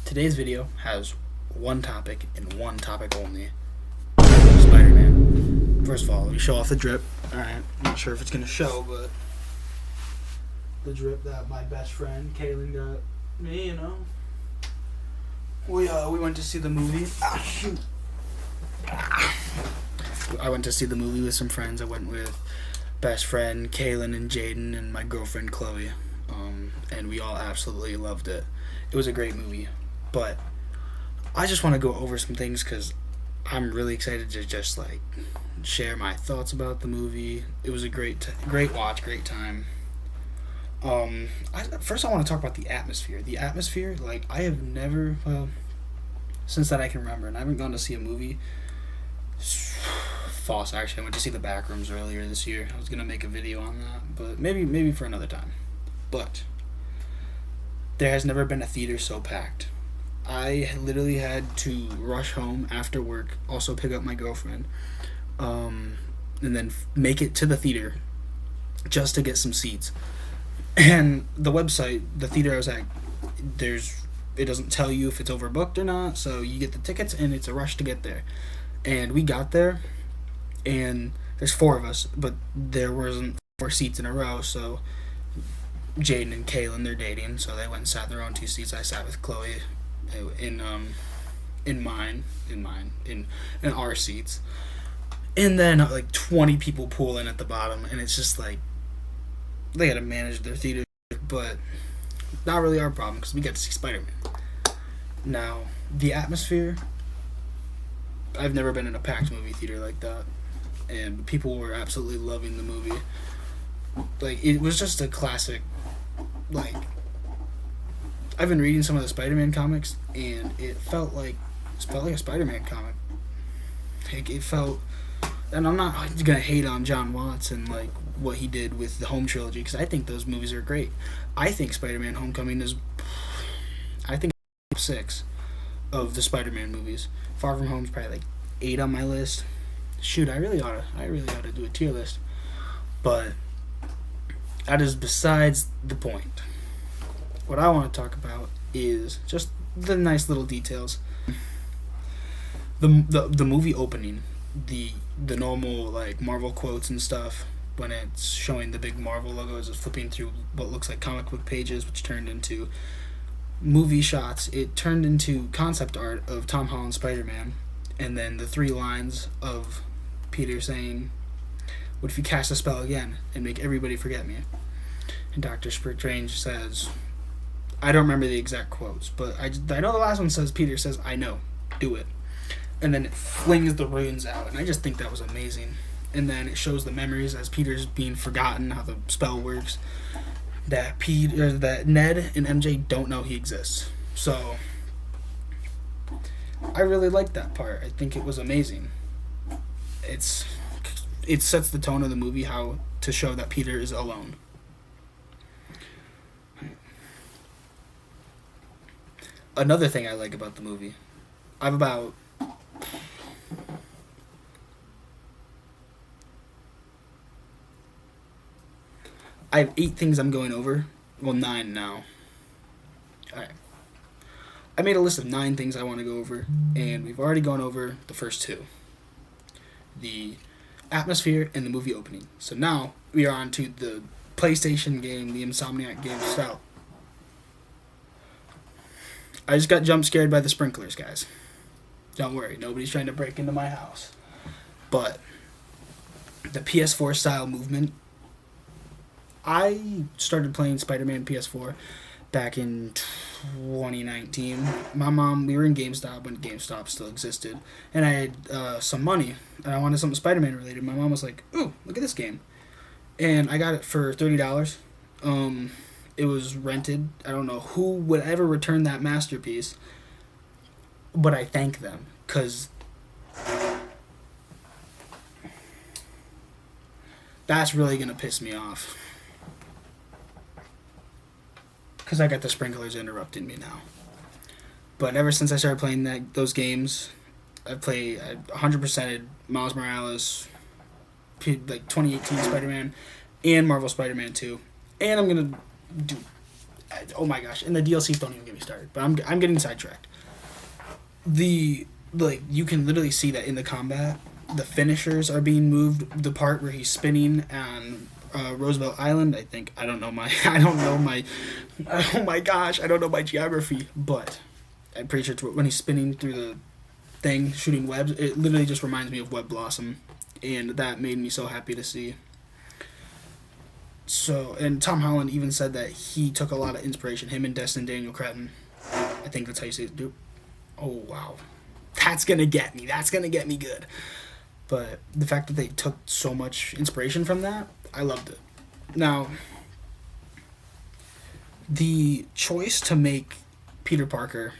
Today's video has one topic and one topic only. Spider-Man. First of all, let me show off the drip. Alright, I'm not sure if it's going to show, but the drip that my best friend Kaylin got me, We went to see the movie. Shoot. I went to see the movie with some friends. I went with best friend Kaylin and Jaden and my girlfriend Chloe. And we all absolutely loved it. It was a great movie. But I just want to go over some things because I'm really excited to just share my thoughts about the movie. It was a great watch, great time. First I want to talk about the atmosphere. The atmosphere, I have never, since that I can remember, and I haven't gone to see a movie. False, actually. I went to see The Backrooms earlier this year. I was going to make a video on that, but maybe for another time. But there has never been a theater so packed. I literally had to rush home after work, also pick up my girlfriend, and then make it to the theater just to get some seats. And the website, the theater I was at, it doesn't tell you if it's overbooked or not, so you get the tickets and it's a rush to get there. And we got there, and there's 4 of us, but there wasn't 4 seats in a row, so Jaden and Kaylin, they're dating, so they went and sat in their own 2 seats. I sat with Chloe in our seats, and then 20 people pull in at the bottom, and it's just they gotta manage their theater, but not really our problem because we got to see Spider-Man. Now, the atmosphere, I've never been in a packed movie theater like that, and people were absolutely loving the movie. It was just a classic. I've been reading some of the Spider-Man comics, and it felt like a Spider-Man comic. It felt, and I'm not gonna hate on John Watts and what he did with the Home trilogy because I think those movies are great. I think Spider-Man: Homecoming is, I think, 6 of the Spider-Man movies. Far From Home is probably 8 on my list. Shoot, I really ought to do a tier list, but that is besides the point. What I want to talk about is just the nice little details. The movie opening, the normal Marvel quotes and stuff, when it's showing the big Marvel logos, it's flipping through what looks like comic book pages, which turned into movie shots. It turned into concept art of Tom Holland's Spider-Man, and then the 3 lines of Peter saying, "What if you cast a spell again and make everybody forget me?" And Doctor Strange says, I don't remember the exact quotes, but I know the last one says, Peter says, "I know, do it." And then it flings the runes out, and I just think that was amazing. And then it shows the memories as Peter's being forgotten, how the spell works, that Ned and MJ don't know he exists. So I really liked that part. I think it was amazing. It sets the tone of the movie, how to show that Peter is alone. Another thing I like about the movie, I have 8 things I'm going over. Well, 9 now. Alright. I made a list of 9 things I want to go over, and we've already gone over the first 2. The atmosphere and the movie opening. So now we are on to the PlayStation game, the Insomniac game style. I just got jump scared by the sprinklers, guys. Don't worry, nobody's trying to break into my house. But the PS4 style movement, I started playing Spider-Man PS4 back in 2019. My mom, we were in GameStop when GameStop still existed, and I had some money, and I wanted something Spider-Man related. My mom was like, "Ooh, look at this game." And I got it for $30. It was rented. I don't know who would ever return that masterpiece, but I thank them, because that's really going to piss me off. Because I got the sprinklers interrupting me now. But ever since I started playing those games, I 100%ed Miles Morales, 2018 Spider-Man, and Marvel Spider-Man 2. And I'm going to do Oh my gosh, and the DLCs don't even get me started. But I'm getting sidetracked. You can literally see that in the combat, the finishers are being moved. The part where he's spinning on Roosevelt Island, I don't know my oh my gosh, I don't know my geography, but I'm pretty sure it's when he's spinning through the thing, shooting webs. It literally just reminds me of Web Blossom, and that made me so happy to see. So, and Tom Holland even said that he took a lot of inspiration. Him and Destin Daniel Cretton, I think that's how you say it. Dude. Oh wow, that's gonna get me. That's gonna get me good. But the fact that they took so much inspiration from that, I loved it. Now, the choice to make Peter Parker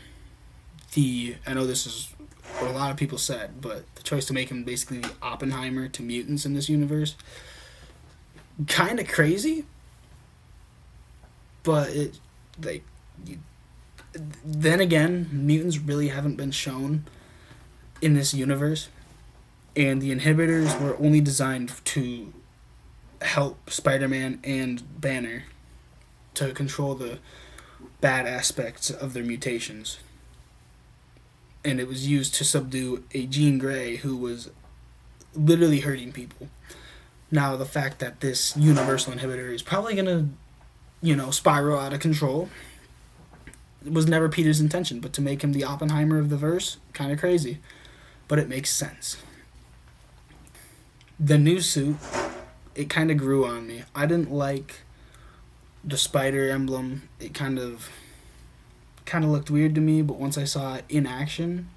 I know this is what a lot of people said, but the choice to make him basically the Oppenheimer to mutants in this universe, kind of crazy. But then again, mutants really haven't been shown in this universe, and the inhibitors were only designed to help Spider-Man and Banner to control the bad aspects of their mutations. And it was used to subdue a Jean Grey who was literally hurting people. Now, the fact that this universal inhibitor is probably going to, spiral out of control, it was never Peter's intention, but to make him the Oppenheimer of the verse, kind of crazy. But it makes sense. The new suit, it kind of grew on me. I didn't like the spider emblem. It kind of looked weird to me, but once I saw it in action,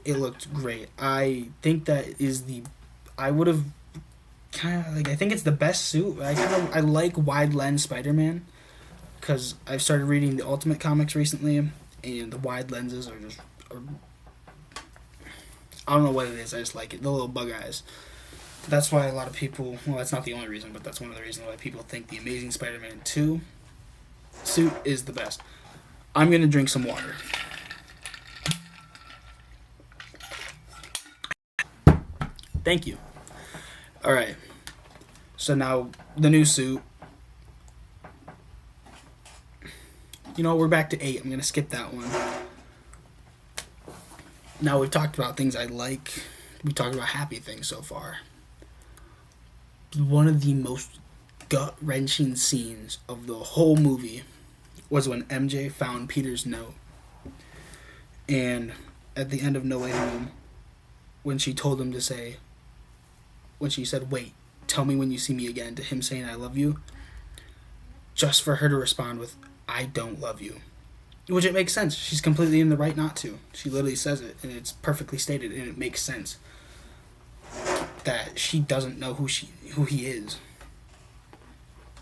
it looked great. I think that is I would have I think it's the best suit. I like wide lens Spider-Man because I've started reading the Ultimate comics recently, and the wide lenses are just I don't know what it is. I just like it. The little bug eyes. That's why a lot of people, well, that's not the only reason, but that's one of the reasons why people think the Amazing Spider-Man 2 suit is the best. I'm going to drink some water. Thank you. Alright. So now, the new suit. We're back to 8. I'm going to skip that one. Now, we've talked about things I like. We talked about happy things so far. One of the most gut-wrenching scenes of the whole movie was when MJ found Peter's note. And at the end of No Way Home, when she told him when she said, "Wait, tell me when you see me again," to him saying, "I love you," just for her to respond with, "I don't love you." Which it makes sense. She's completely in the right not to. She literally says it, and it's perfectly stated, and it makes sense that she doesn't know who he is.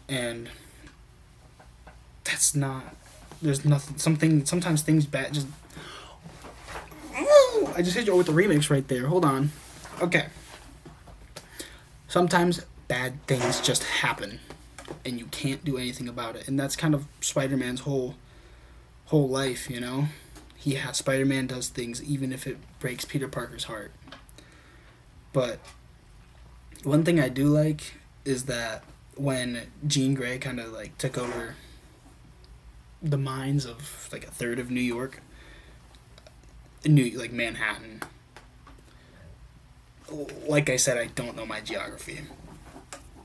And that's not... There's nothing... Sometimes things bad just... I just hit you with the remix right there. Hold on. Okay. Sometimes bad things just happen, and you can't do anything about it. And that's kind of Spider-Man's whole life, Spider-Man does things even if it breaks Peter Parker's heart. But one thing I do like is that when Jean Grey kind of took over the minds of a third of New York, Manhattan. Like I said, I don't know my geography,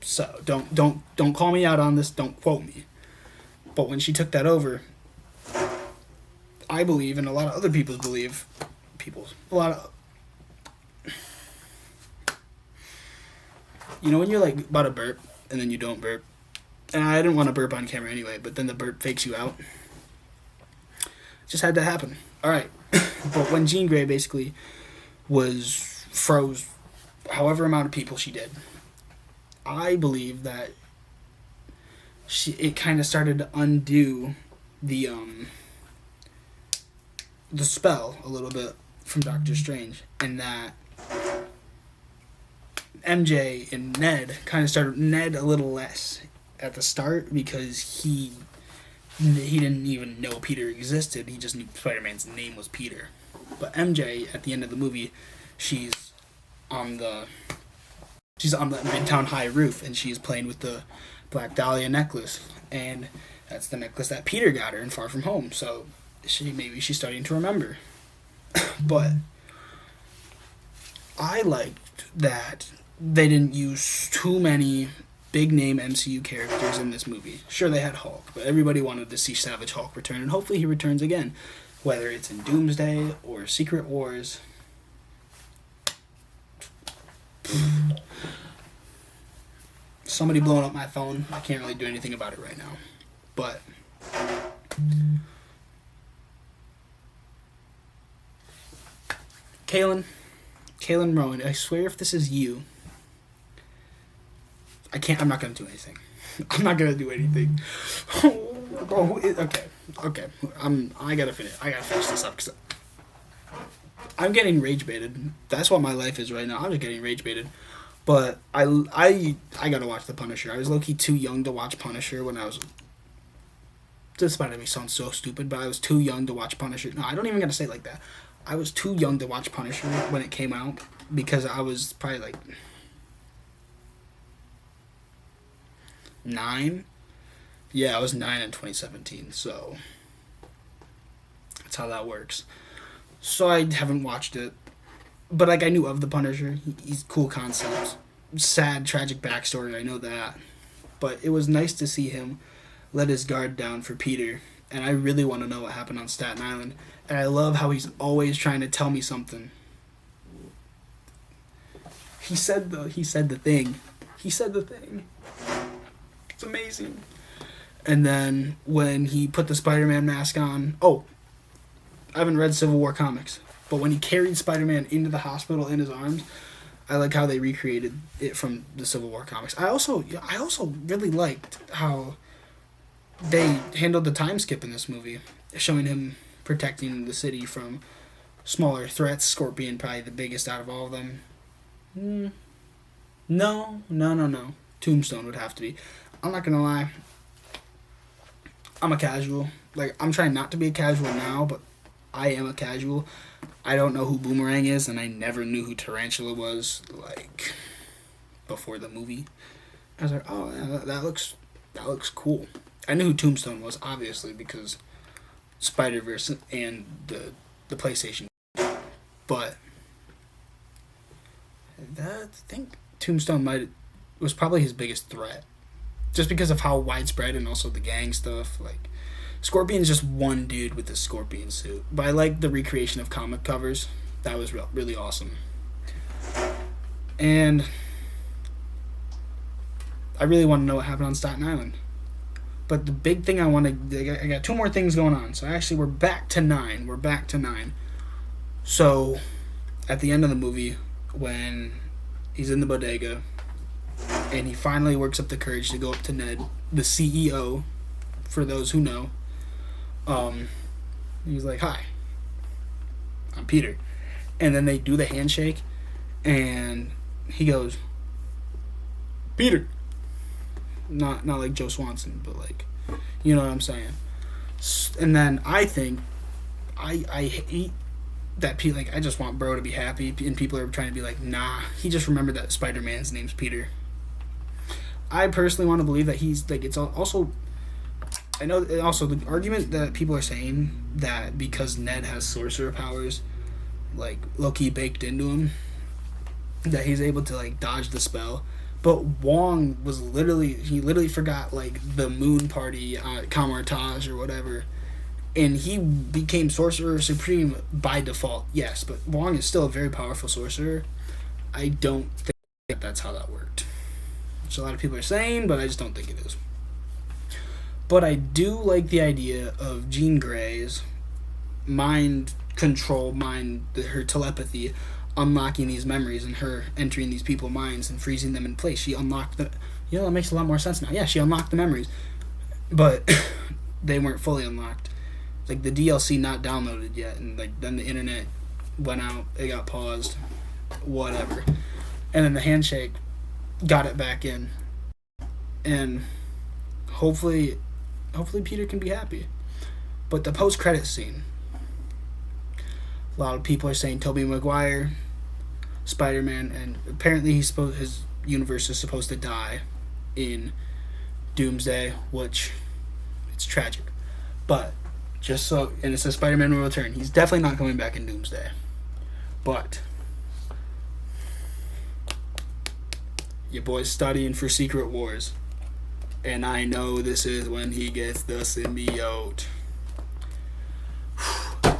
so don't call me out on this. Don't quote me. But when she took that over, I believe, and a lot of other people believe, when you're about to burp and then you don't burp, and I didn't want to burp on camera anyway, but then the burp fakes you out. It just had to happen. All right. But when Jean Grey basically froze however amount of people she did, I believe that it kind of started to undo the spell a little bit from Doctor Strange, and that MJ and Ned kind of started a little less at the start because he didn't even know Peter existed. He just knew Spider-Man's name was Peter. But MJ, at the end of the movie, she's on the Midtown High roof, and she's playing with the Black Dahlia necklace. And That's the necklace that Peter got her in Far From Home. So she's starting to remember. But I liked that they didn't use too many big name MCU characters in this movie. Sure, they had Hulk, but everybody wanted to see Savage Hulk return, and hopefully he returns again, whether it's in Doomsday or Secret Wars. Somebody blowing up my phone. I can't really do anything about it right now. But Kaylin Rowan, I swear if this is you, I'm not gonna do anything. I'm not gonna do anything. Okay. I gotta finish this up because I'm getting rage baited. That's what my life is right now. I'm just getting rage baited. But I gotta watch The Punisher. I was low-key too young to watch Punisher when I was... This might make me sound so stupid, but I was too young to watch Punisher. No, I don't even gotta say it like that. I was too young to watch Punisher when it came out because I was probably like 9. Yeah, I was 9 in 2017, so that's how that works. So I haven't watched it. But, like, I knew of the Punisher. He's cool concept. Sad, tragic backstory, I know that. But it was nice to see him let his guard down for Peter. And I really want to know what happened on Staten Island. And I love how he's always trying to tell me something. He said the thing. It's amazing. And then when he put the Spider-Man mask on... Oh, I haven't read Civil War comics. But when he carried Spider-Man into the hospital in his arms, I like how they recreated it from the Civil War comics. I also really liked how they handled the time skip in this movie, showing him protecting the city from smaller threats. Scorpion probably the biggest out of all of them. No. Tombstone would have to be. I'm not gonna lie. I'm a casual. Like, I'm trying not to be a casual now, but I am a casual. I don't know who Boomerang is, and I never knew who Tarantula was, like, before the movie. I was like, oh, yeah, that looks cool. I knew who Tombstone was, obviously, because Spider-Verse and the PlayStation. But I think Tombstone was probably his biggest threat. Just because of how widespread and also the gang stuff, like... Scorpion's just one dude with a scorpion suit. But I like the recreation of comic covers. That was really awesome. And I really want to know what happened on Staten Island. But the big thing I got 2 more things going on. So actually we're back to 9. So at the end of the movie, when he's in the bodega and he finally works up the courage to go up to Ned, the CEO, for those who know, he's like, hi, I'm Peter. And then they do the handshake, and he goes, Peter. Not like Joe Swanson, but like, you know what I'm saying. And then I think, I hate that like, I just want bro to be happy, and people are trying to be like, nah, he just remembered that Spider-Man's name's Peter. I personally want to believe that he's, like, it's also... I know also the argument that people are saying that because Ned has sorcerer powers, like, low-key baked into him, that he's able to, like, dodge the spell. But Wong he literally forgot, like, the moon party at Kamartage or whatever, and he became Sorcerer Supreme by default, yes, but Wong is still a very powerful sorcerer. I don't think that's how that worked. Which a lot of people are saying, but I just don't think it is. But I do like the idea of Jean Grey's mind control, her telepathy, unlocking these memories and her entering these people's minds and freezing them in place. She unlocked that makes a lot more sense now. Yeah, she unlocked the memories, but they weren't fully unlocked. Like, the DLC not downloaded yet, and like then the internet went out, it got paused, whatever. And then the handshake got it back in. And hopefully Peter can be happy. But the post-credit scene, a lot of people are saying Tobey Maguire, Spider-Man, and apparently his universe is supposed to die in Doomsday, which It's tragic. But just so, and it says Spider-Man will return. He's definitely not coming back in Doomsday. But your boy's studying for Secret Wars, and I know this is when he gets the symbiote.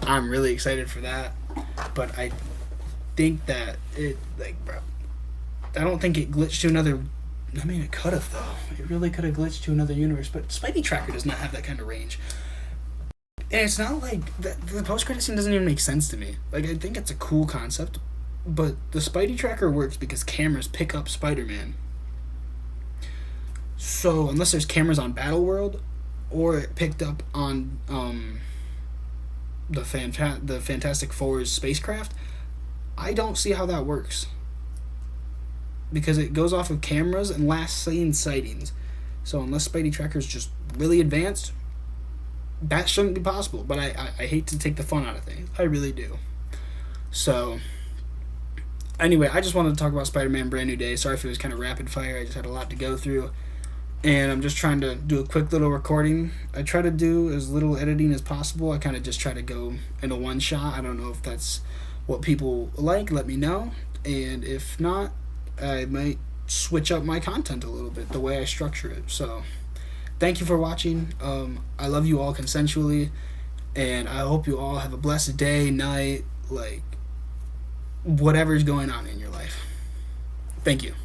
I'm really excited for that, but I think that it, like, bro, I don't think it glitched to another. I mean, it could have, though. It really could have glitched to another universe, but Spidey Tracker does not have that kind of range. And it's not like the post-credit scene doesn't even make sense to me. Like, I think it's a cool concept, but the Spidey Tracker works because cameras pick up Spider-Man. So unless there's cameras on Battleworld, or it picked up on the Fantastic Four's spacecraft, I don't see how that works. Because it goes off of cameras and last seen sightings. So unless Spidey Tracker is just really advanced, that shouldn't be possible. But I hate to take the fun out of things. I really do. So anyway, I just wanted to talk about Spider-Man Brand New Day. Sorry if it was kind of rapid fire. I just had a lot to go through. And I'm just trying to do a quick little recording. I try to do as little editing as possible. I kind of just try to go in a one shot. I don't know if that's what people like. Let me know. And if not, I might switch up my content a little bit, the way I structure it. So thank you for watching. I love you all consensually. And I hope you all have a blessed day, night, like, whatever's going on in your life. Thank you.